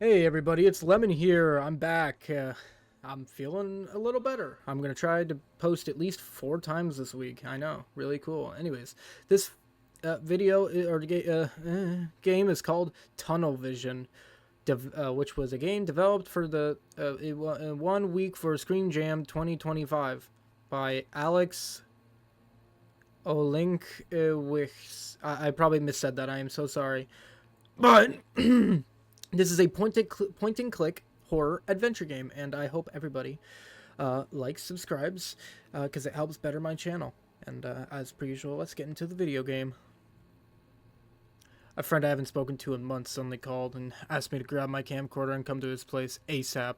Hey everybody, it's Lemon here. I'm back. I'm feeling a little better. I'm gonna try to post at least 4 times this week. I know, really cool. Anyways, this game is called Tunnel Vision, which was a game developed for the 1 week for Screen Jam 2025 by Alex Olink. I probably missaid that. I am so sorry, but. This is a point and click horror adventure game, and I hope everybody likes, subscribes, because it helps better my channel. And as per usual, let's get into the video game. A friend I haven't spoken to in months suddenly called and asked me to grab my camcorder and come to his place ASAP.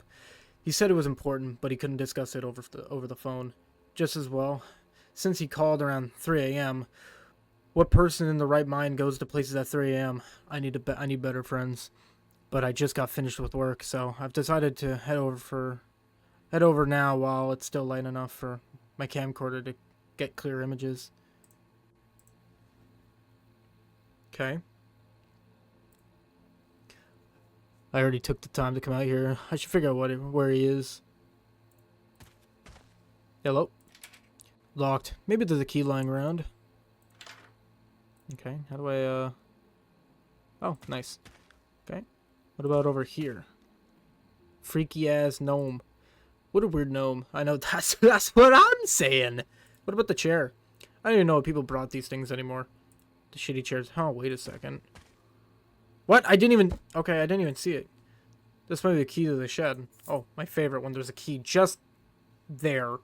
He said it was important, but he couldn't discuss it over the phone. Just as well, since he called around 3 a.m., what person in the right mind goes to places at 3 a.m.? I need better friends. But I just got finished with work, so I've decided to head over now while it's still light enough for my camcorder to get clear images. Okay. I already took the time to come out here. I should figure out where he is. Hello? Locked. Maybe there's a key lying around. Okay, how do I, Oh, nice. Okay. What about over here? Freaky ass gnome. What a weird gnome. I know that's what I'm saying. What about the chair? I don't even know if people brought these things anymore. The shitty chairs. Oh, wait a second. What? I didn't even see it. This might be the key to the shed. Oh, my favorite one. There's a key just there.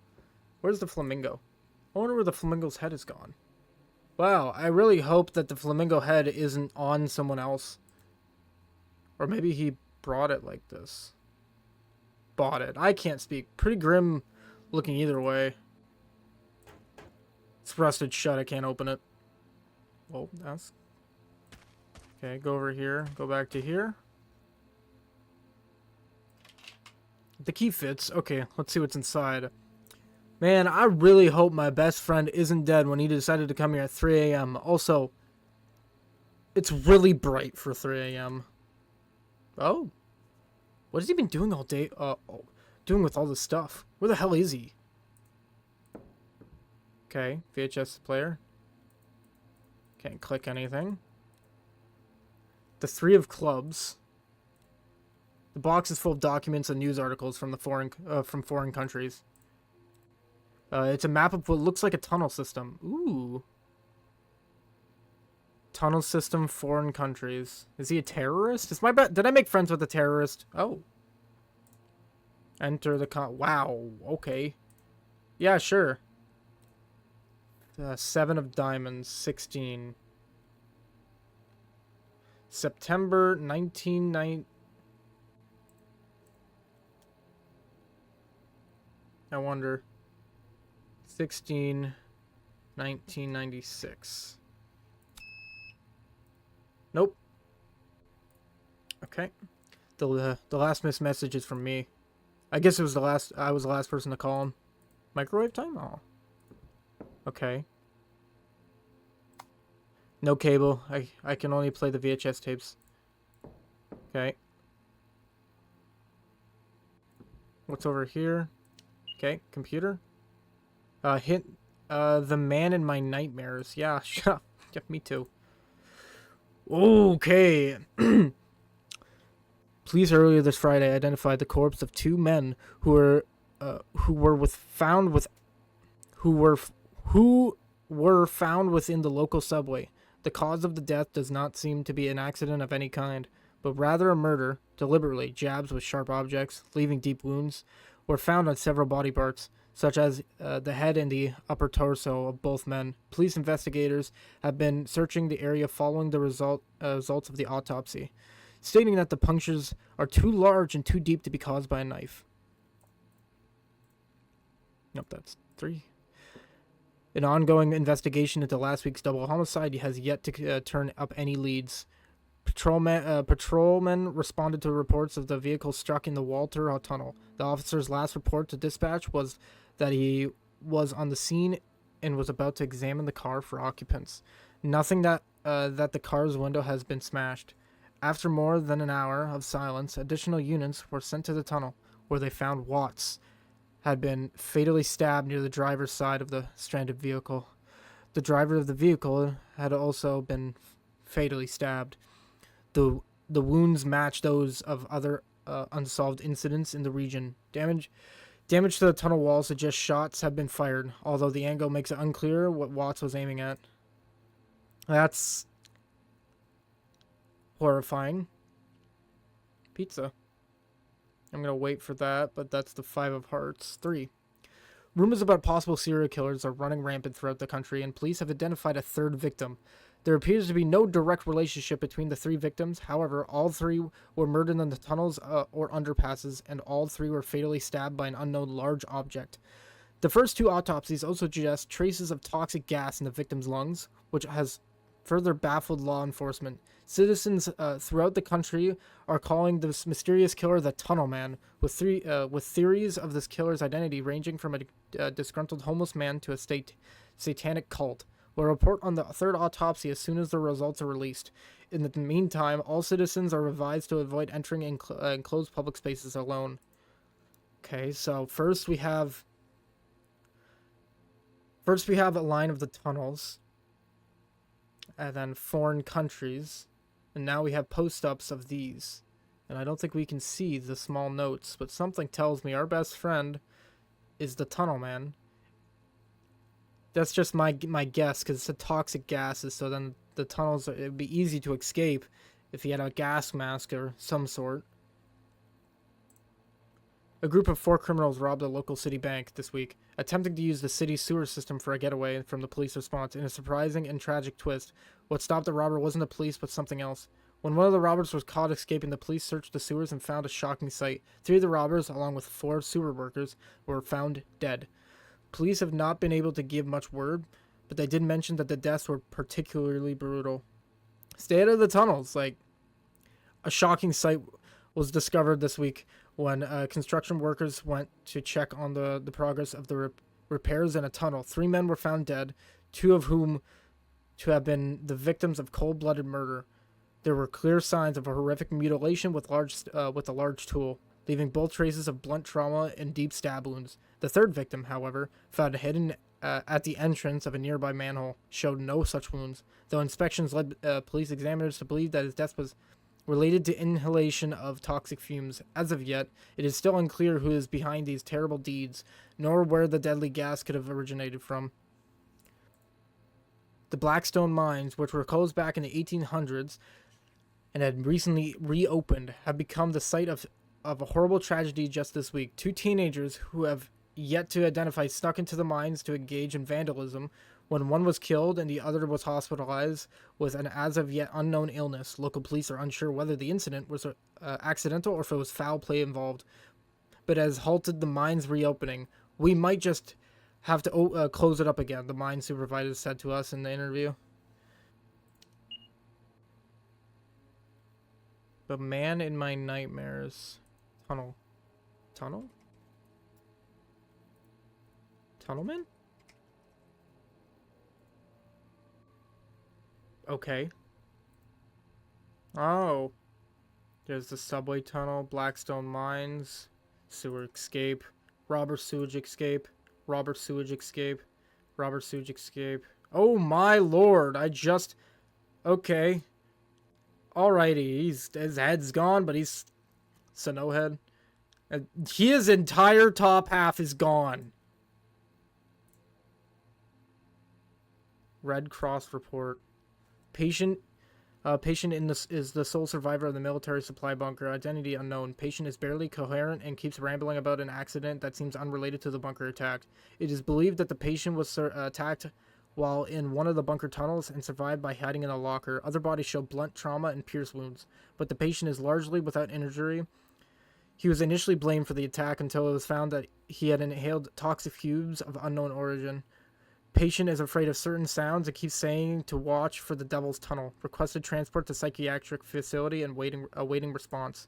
Where's the flamingo? I wonder where the flamingo's head is gone. Wow, I really hope that the flamingo head isn't on someone else. Or maybe he brought it like this. Bought it. I can't speak. Pretty grim looking either way. It's rusted shut. I can't open it. Oh, that's... Okay, go over here. Go back to here. The key fits. Okay, let's see what's inside. Man, I really hope my best friend isn't dead when he decided to come here at 3 a.m. Also, it's really bright for 3 a.m. Oh. What has he been doing all day? Doing with all this stuff? Where the hell is he? Okay, VHS player. Can't click anything. The 3 of clubs. The box is full of documents and news articles from foreign countries. It's a map of what looks like a tunnel system. Ooh. Tunnel system, foreign countries. Is he a terrorist? Did I make friends with a terrorist? Oh. Enter the wow. Okay. Yeah, sure. 7 of diamonds. 16. September 1990. I wonder. 16. 1996. Nope. Okay. The last missed message is from me. I guess it was I was the last person to call him. Microwave time? Oh. Okay. No cable. I can only play the VHS tapes. Okay. What's over here? Okay, computer. Hit the man in my nightmares. Yeah, yeah, me too. Okay. Police earlier this Friday identified the corpse of 2 men who were found within the local subway. The cause of the death does not seem to be an accident of any kind, but rather a murder, deliberately. Jabs with sharp objects, leaving deep wounds, were found on several body parts, such as the head and the upper torso of both men. Police investigators have been searching the area following the results of the autopsy, stating that the punctures are too large and too deep to be caused by a knife. Nope, that's 3. An ongoing investigation into last week's double homicide has yet to turn up any leads. Patrolmen responded to reports of the vehicle struck in the Walter Tunnel. The officer's last report to dispatch was that he was on the scene and was about to examine the car for occupants. Nothing that the car's window has been smashed. After more than an hour of silence, additional units were sent to the tunnel, where they found Watts had been fatally stabbed near the driver's side of the stranded vehicle. The driver of the vehicle had also been fatally stabbed. The wounds matched those of other unsolved incidents in the region. Damage to the tunnel wall suggests shots have been fired, although the angle makes it unclear what Watts was aiming at. That's horrifying. Pizza. I'm going to wait for that, but that's the 5 of hearts. 3. Rumors about possible serial killers are running rampant throughout the country, and police have identified a third victim. There appears to be no direct relationship between the 3 victims. However, all 3 were murdered in the tunnels or underpasses, and all 3 were fatally stabbed by an unknown large object. The first 2 autopsies also suggest traces of toxic gas in the victim's lungs, which has further baffled law enforcement. Citizens throughout the country are calling this mysterious killer the Tunnel Man, with theories of this killer's identity ranging from a disgruntled homeless man to a satanic cult. We'll report on the 3rd autopsy as soon as the results are released. In the meantime, all citizens are advised to avoid entering enclosed public spaces alone. Okay, so first we have a line of the tunnels, and then foreign countries, and now we have post-ups of these. And I don't think we can see the small notes, but something tells me our best friend is the Tunnel Man. That's just my guess, because it's a toxic gases, so then the tunnels, it would be easy to escape if he had a gas mask or some sort. A group of 4 criminals robbed a local city bank this week, attempting to use the city's sewer system for a getaway from the police response. In a surprising and tragic twist, what stopped the robber wasn't the police, but something else. When one of the robbers was caught escaping, the police searched the sewers and found a shocking sight. 3 of the robbers, along with 4 sewer workers, were found dead. Police have not been able to give much word, but they did mention that the deaths were particularly brutal. Stay out of the tunnels. Like, a shocking sight was discovered this week when construction workers went to check on the progress of the repairs in a tunnel. 3 men were found dead, 2 of whom to have been the victims of cold-blooded murder. There were clear signs of a horrific mutilation with a large tool, leaving both traces of blunt trauma and deep stab wounds. The 3rd victim, however, found hidden at the entrance of a nearby manhole, showed no such wounds, though inspections led police examiners to believe that his death was related to inhalation of toxic fumes. As of yet, it is still unclear who is behind these terrible deeds, nor where the deadly gas could have originated from. The Blackstone mines, which were closed back in the 1800s and had recently reopened, have become the site of a horrible tragedy just this week. 2 teenagers who have yet to identify snuck into the mines to engage in vandalism when one was killed and the other was hospitalized with an as of yet unknown illness. Local police are unsure whether the incident was accidental or if it was foul play involved, but has halted the mines reopening. We might just have to close it up again, the mine supervisor said to us in the interview. The man in my nightmares. Tunnel? Tunnelman? Okay. Oh. There's the subway tunnel, Blackstone mines, sewer escape, robber sewage escape, robber sewage escape, robber sewage escape. Oh my lord, okay. Alrighty, his head's gone, but he's no head. His entire top half is gone. Red Cross report. Patient in this is the sole survivor of the military supply bunker. Identity unknown. Patient is barely coherent and keeps rambling about an accident that seems unrelated to the bunker attack. It is believed that the patient was attacked while in one of the bunker tunnels and survived by hiding in a locker. Other bodies show blunt trauma and pierce wounds, but the patient is largely without injury. He was initially blamed for the attack until it was found that he had inhaled toxic fumes of unknown origin. Patient is afraid of certain sounds and keeps saying to watch for the Devil's Tunnel. Requested transport to psychiatric facility and awaiting response.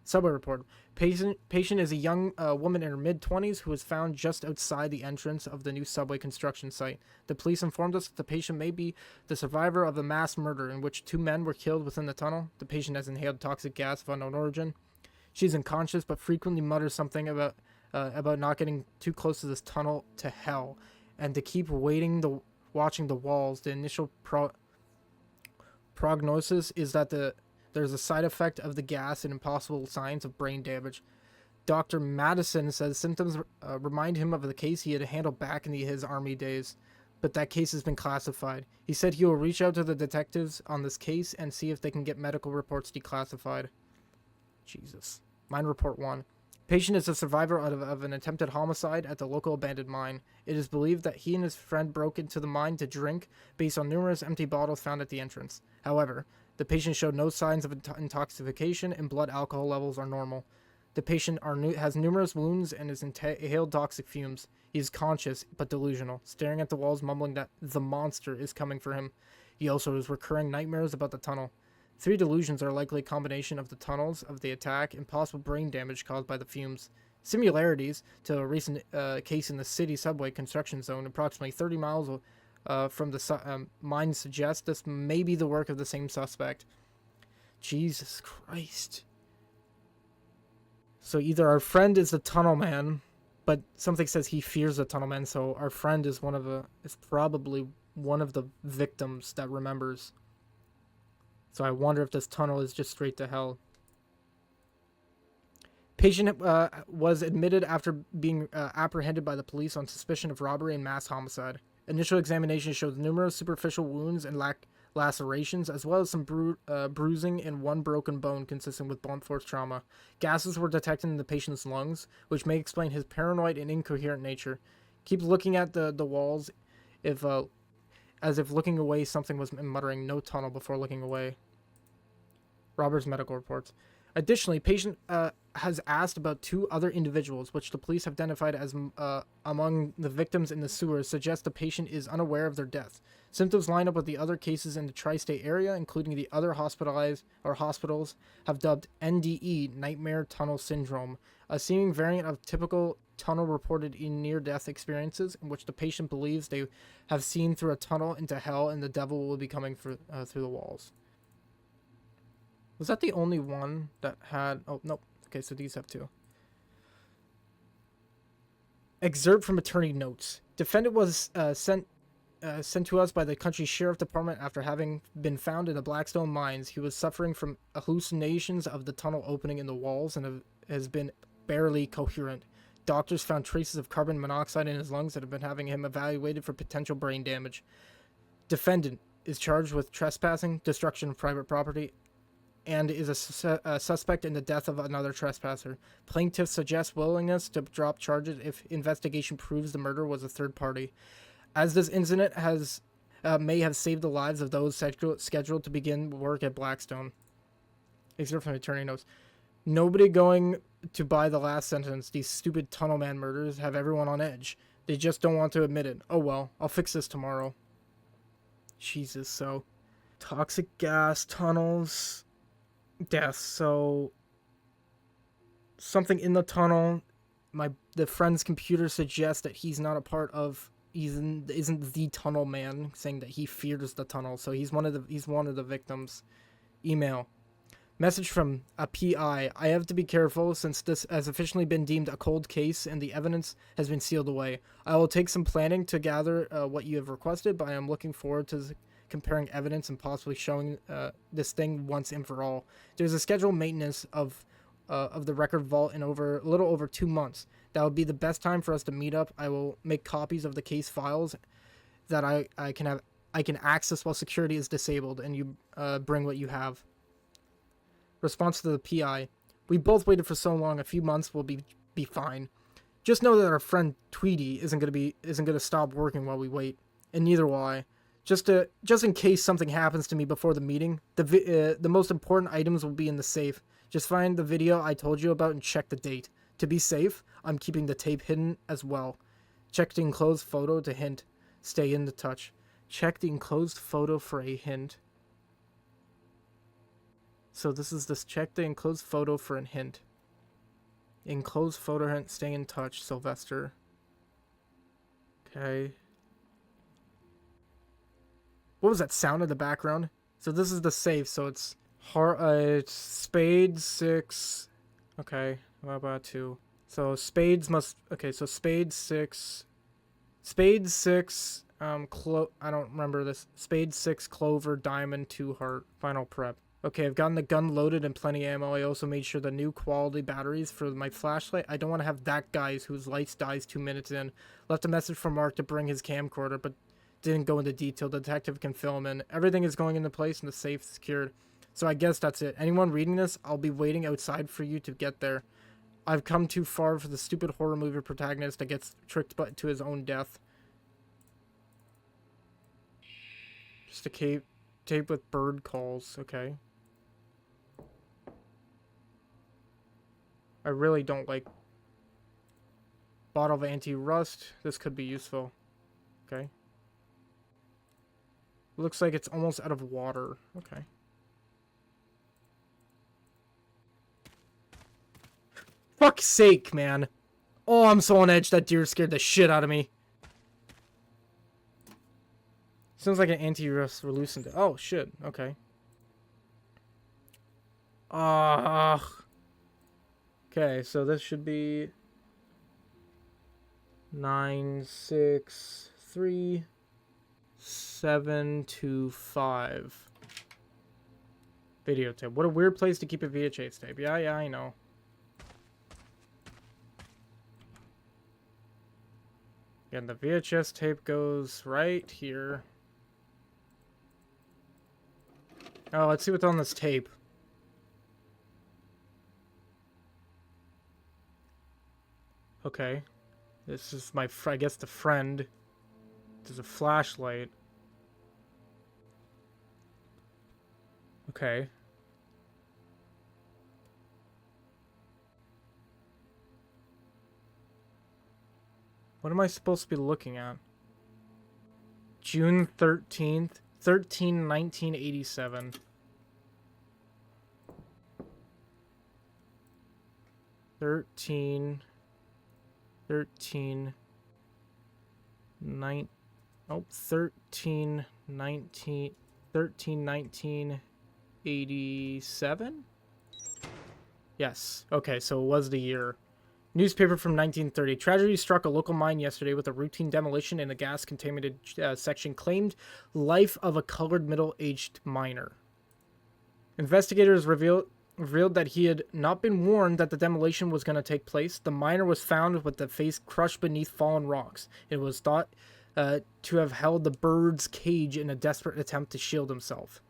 Subway report. Patient is a young woman in her mid-20s who was found just outside the entrance of the new subway construction site. The police informed us that the patient may be the survivor of a mass murder in which 2 men were killed within the tunnel. The patient has inhaled toxic gas of unknown origin. She's unconscious but frequently mutters something about not getting too close to this tunnel to hell and to keep watching the walls. The initial prognosis is that there's a side effect of the gas and impossible signs of brain damage. Dr. Madison says symptoms remind him of the case he had handled back in his army days, but that case has been classified. He said he will reach out to the detectives on this case and see if they can get medical reports declassified. Jesus. Mine report 1. Patient is a survivor of an attempted homicide at the local abandoned mine. It is believed that he and his friend broke into the mine to drink based on numerous empty bottles found at the entrance. However, the patient showed no signs of intoxication and blood alcohol levels are normal. The patient has numerous wounds and has inhaled toxic fumes. He is conscious but delusional, staring at the walls mumbling that the monster is coming for him. He also has recurring nightmares about the tunnel. 3 delusions are likely a combination of the tunnels, of the attack, and possible brain damage caused by the fumes. Similarities to a recent case in the city subway construction zone, approximately 30 miles from the mine, suggest this may be the work of the same suspect. Jesus Christ. So either our friend is the tunnel man, but something says he fears the tunnel man, so our friend is probably one of the victims that remembers. So I wonder if this tunnel is just straight to hell. Patient was admitted after being apprehended by the police on suspicion of robbery and mass homicide. Initial examination shows numerous superficial wounds and lacerations, as well as some bruising and 1 broken bone consistent with blunt force trauma. Gases were detected in the patient's lungs, which may explain his paranoid and incoherent nature. Keep looking at the walls as if looking away something was muttering no tunnel before looking away. Robert's medical reports. Additionally, patient has asked about 2 other individuals, which the police have identified as among the victims in the sewers, suggest the patient is unaware of their death. Symptoms line up with the other cases in the tri-state area, including the other hospitals have dubbed NDE, Nightmare Tunnel Syndrome, a seeming variant of typical tunnel reported in near-death experiences, in which the patient believes they have seen through a tunnel into hell and the devil will be coming through the walls. Was that the only one that had... Oh, nope. Okay, so these have 2. Excerpt from attorney notes. Defendant was sent to us by the country sheriff department after having been found in the Blackstone mines. He was suffering from hallucinations of the tunnel opening in the walls and has been barely coherent. Doctors found traces of carbon monoxide in his lungs that have been having him evaluated for potential brain damage. Defendant is charged with trespassing, destruction of private property, and is a suspect in the death of another trespasser. Plaintiff suggests willingness to drop charges if investigation proves the murder was a third party. As this incident may have saved the lives of those scheduled to begin work at Blackstone. Excerpt from attorney notes. Nobody going to buy the last sentence. These stupid tunnel man murders have everyone on edge. They just don't want to admit it. Oh well, I'll fix this tomorrow. Jesus, so... Toxic gas, tunnels... deaths. So something in the tunnel. The friend's computer suggests that he's not a part of. Isn't the tunnel man, saying that he fears the tunnel. So he's one of the victims. Email. Message from a PI. I have to be careful since this has officially been deemed a cold case and the evidence has been sealed away. I will take some planning to gather what you have requested, but I am looking forward to comparing evidence and possibly showing this thing once and for all. There's a scheduled maintenance of the record vault in a little over 2 months. That would be the best time for us to meet up. I will make copies of the case files that I can access while security is disabled, and you bring what you have. Response to the PI. We both waited for so long. A few months will be fine. Just know that our friend Tweety isn't gonna stop working while we wait, and neither will I. Just in case something happens to me before the meeting, the most important items will be in the safe. Just find the video I told you about and check the date. To be safe, I'm keeping the tape hidden as well. Check the enclosed photo to hint. Stay in the touch. Check the enclosed photo for a hint. So this is this check the enclosed photo for a hint. Enclosed photo hint, stay in touch, Sylvester. Okay. What was that sound in the background? So this is the safe, so it's spade 6. Okay, what about 2? So spades must, okay, so spade 6. Spade 6, I don't remember this. Spade 6, clover, diamond, 2 heart, final prep. Okay, I've gotten the gun loaded and plenty of ammo. I also made sure the new quality batteries for my flashlight. I don't want to have that guy whose light dies 2 minutes in. Left a message for Mark to bring his camcorder, but didn't go into detail. The detective can fill him in. Everything is going into place and the safe secured. So I guess that's it. Anyone reading this, I'll be waiting outside for you to get there. I've come too far for the stupid horror movie protagonist that gets tricked to his own death. Just a tape with bird calls. Okay. I really don't like bottle of anti-rust. This could be useful. Okay. Looks like it's almost out of water. Okay. Fuck's sake, man. Oh, I'm so on edge. That deer scared the shit out of me. Sounds like an anti-rust relucent. Oh, shit. Okay. Okay, so this should be 963-725. Videotape. What a weird place to keep a VHS tape. Yeah, I know. And the VHS tape goes right here. Oh, let's see what's on this tape. Okay. This is my, I guess, the friend. There's a flashlight. Okay. What am I supposed to be looking at? June 13th, 1987. 13, 1987? Yes. Okay, so it was the year. Newspaper from 1930. Tragedy struck a local mine yesterday with a routine demolition in the gas-contaminated section. Claimed life of a colored middle-aged miner. Investigators revealed that he had not been warned that the demolition was going to take place. The miner was found with the face crushed beneath fallen rocks. It was thought to have held the bird's cage in a desperate attempt to shield himself.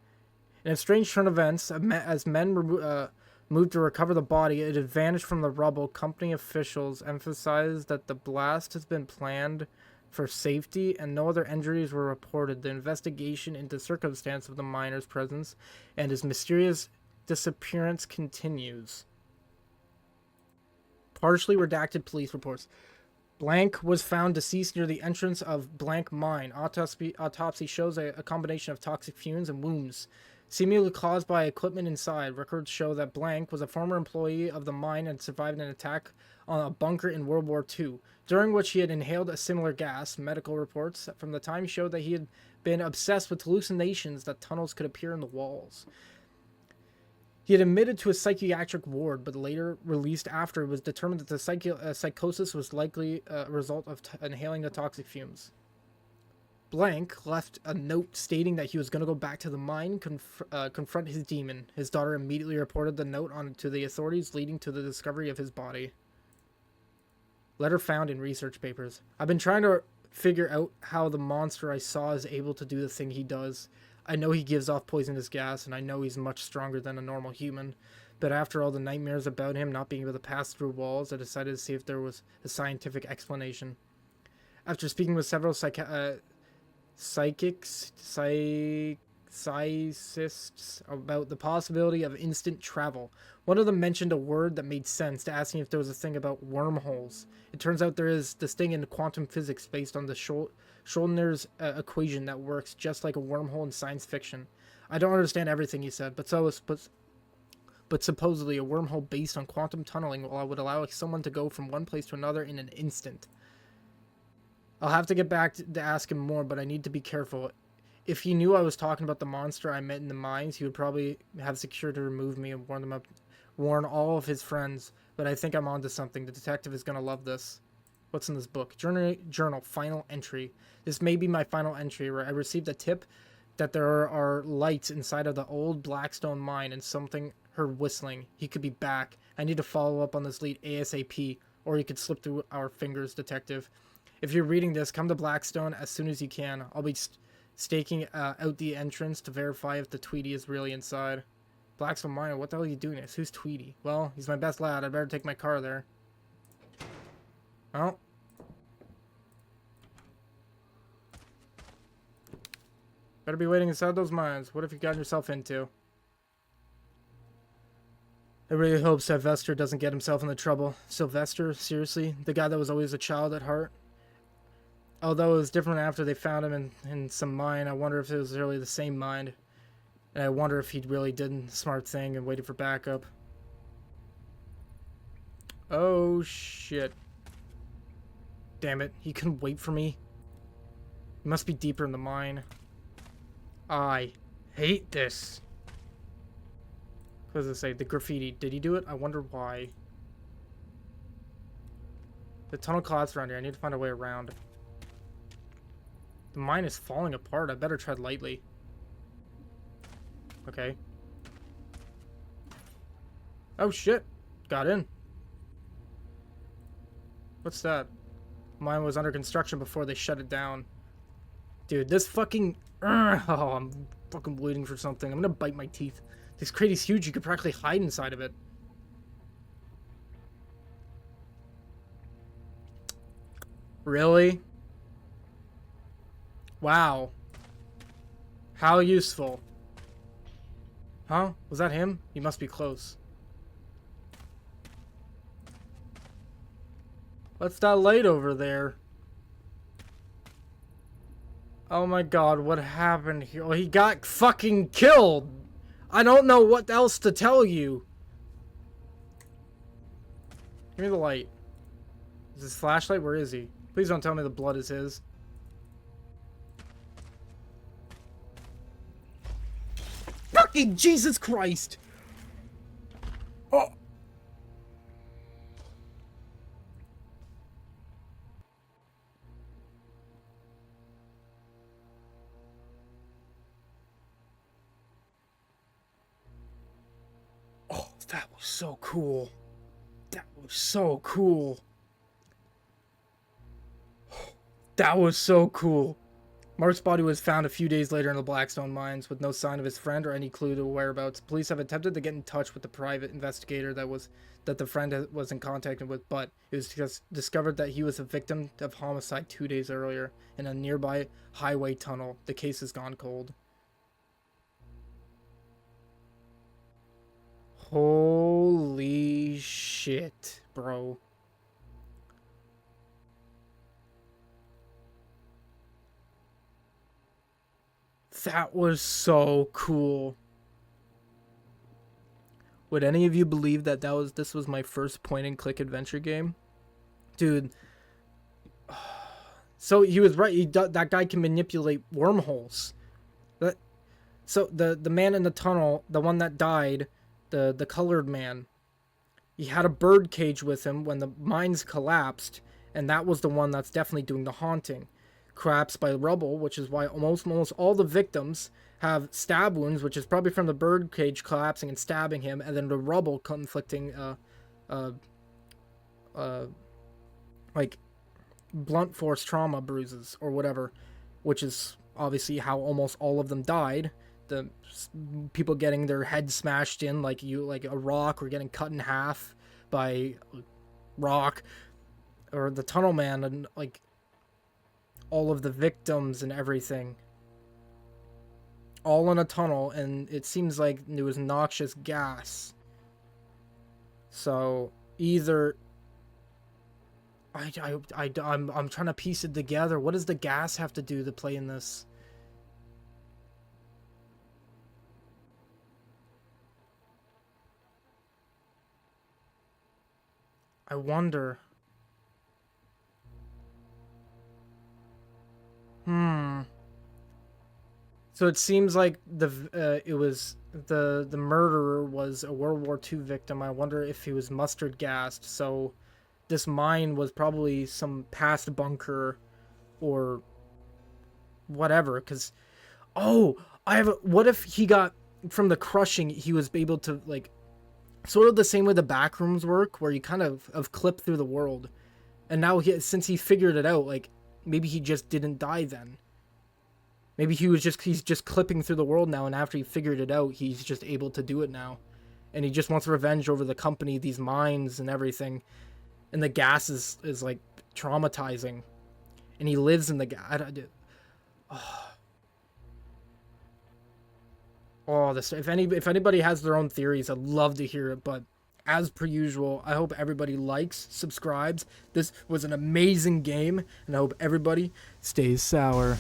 In a strange turn of events, as men moved to recover the body, it had vanished from the rubble. Company officials emphasized that the blast has been planned for safety and no other injuries were reported. The investigation into circumstance of the miner's presence and his mysterious disappearance continues. Partially redacted police reports. Blank was found deceased near the entrance of blank mine. Autopsy shows a combination of toxic fumes and wounds, seemingly caused by equipment inside. Records show that Blank was a former employee of the mine and survived an attack on a bunker in World War II, during which he had inhaled a similar gas. Medical reports from the time showed that he had been obsessed with hallucinations that tunnels could appear in the walls. He had admitted to a psychiatric ward, but later released after it was determined that the psychosis was likely a result of inhaling the toxic fumes. Blank left a note stating that he was going to go back to the mine, confront his demon. His daughter immediately reported the note to the authorities, leading to the discovery of his body. Letter found in research papers. I've been trying to figure out how the monster I saw is able to do the thing he does. I know he gives off poisonous gas, and I know he's much stronger than a normal human. But after all the nightmares about him not being able to pass through walls, I decided to see if there was a scientific explanation. After speaking with several psychics about the possibility of instant travel, one of them mentioned a word that made sense, to asking if there was a thing about wormholes. It turns out there is this thing in quantum physics based on the Schrodinger's equation that works just like a wormhole in science fiction. I don't understand everything he said, but but supposedly a wormhole based on quantum tunneling would allow someone to go from one place to another in an instant. I'll have to get back to ask him more, but I need to be careful. If he knew I was talking about the monster I met in the mines, he would probably have security remove me and warn all of his friends. But I think I'm onto something. The detective is going to love this. What's in this book? Journal, final entry. This may be my final entry, where I received a tip that there are lights inside of the old Blackstone mine and something heard whistling. He could be back. I need to follow up on this lead ASAP, or he could slip through our fingers, detective. If you're reading this, come to Blackstone as soon as you can. I'll be staking out the entrance to verify if the Tweety is really inside. Blackstone Miner, what the hell are you doing this? Who's Tweety? Well, he's my best lad. I better take my car there. Oh. Better be waiting inside those mines. What have you gotten yourself into? I really hope Sylvester doesn't get himself into trouble. Sylvester? Seriously? The guy that was always a child at heart? Although it was different after they found him in some mine, I wonder if it was really the same mine. And I wonder if he really did the smart thing and waited for backup. Oh, shit. Damn it. He couldn't wait for me. He must be deeper in the mine. I hate this. What does it say? The graffiti. Did he do it? I wonder why. The tunnel collapsed around here. I need to find a way around. The mine is falling apart. I better tread lightly. Okay. Oh shit. Got in. What's that? Mine was under construction before they shut it down. Dude, this fucking... Oh, I'm fucking waiting for something. I'm gonna bite my teeth. This crate is huge. You could practically hide inside of it. Really? Wow. How useful. Huh? Was that him? He must be close. What's that light over there? Oh my god, what happened here? Oh, he got fucking killed! I don't know what else to tell you. Give me the light. Is this flashlight? Where is he? Please don't tell me the blood is his. Fucking Jesus Christ! Oh! Oh, that was so cool. That was so cool. That was so cool. Mark's body was found a few days later in the Blackstone mines with no sign of his friend or any clue to whereabouts. Police have attempted to get in touch with the private investigator that the friend was in contact with, but it was just discovered that he was a victim of homicide 2 days earlier in a nearby highway tunnel. The case has gone cold. Holy shit, bro. That was so cool. Would any of you believe that this was my first point-and-click adventure game? Dude. So he was right. That guy can manipulate wormholes. So the man in the tunnel, the one that died, the colored man, he had a bird cage with him when the mines collapsed, and that was the one that's definitely doing the haunting. Collapsed by rubble, which is why almost all the victims have stab wounds, which is probably from the bird cage collapsing and stabbing him, and then the rubble inflicting like blunt force trauma bruises or whatever, which is obviously how almost all of them died. The people getting their head smashed in like a rock, or getting cut in half by rock, or the tunnel man, and like all of the victims and everything, all in a tunnel, and it seems like there was noxious gas. So either I'm trying to piece it together. What does the gas have to do to play in this? I wonder. So it seems like the murderer was a World War II victim. I wonder if he was mustard gassed. So this mine was probably some past bunker or whatever. Cause what if he got from the crushing? He was able to like sort of the same way the back rooms work, where you kind of clip through the world. And now since he figured it out, like maybe he just didn't die then. Maybe he's just clipping through the world now, and after he figured it out, he's just able to do it now. And he just wants revenge over the company, these mines and everything. And the gas is like traumatizing. And he lives in the gas. If anybody has their own theories, I'd love to hear it. But as per usual, I hope everybody likes, subscribes. This was an amazing game, and I hope everybody stays sour.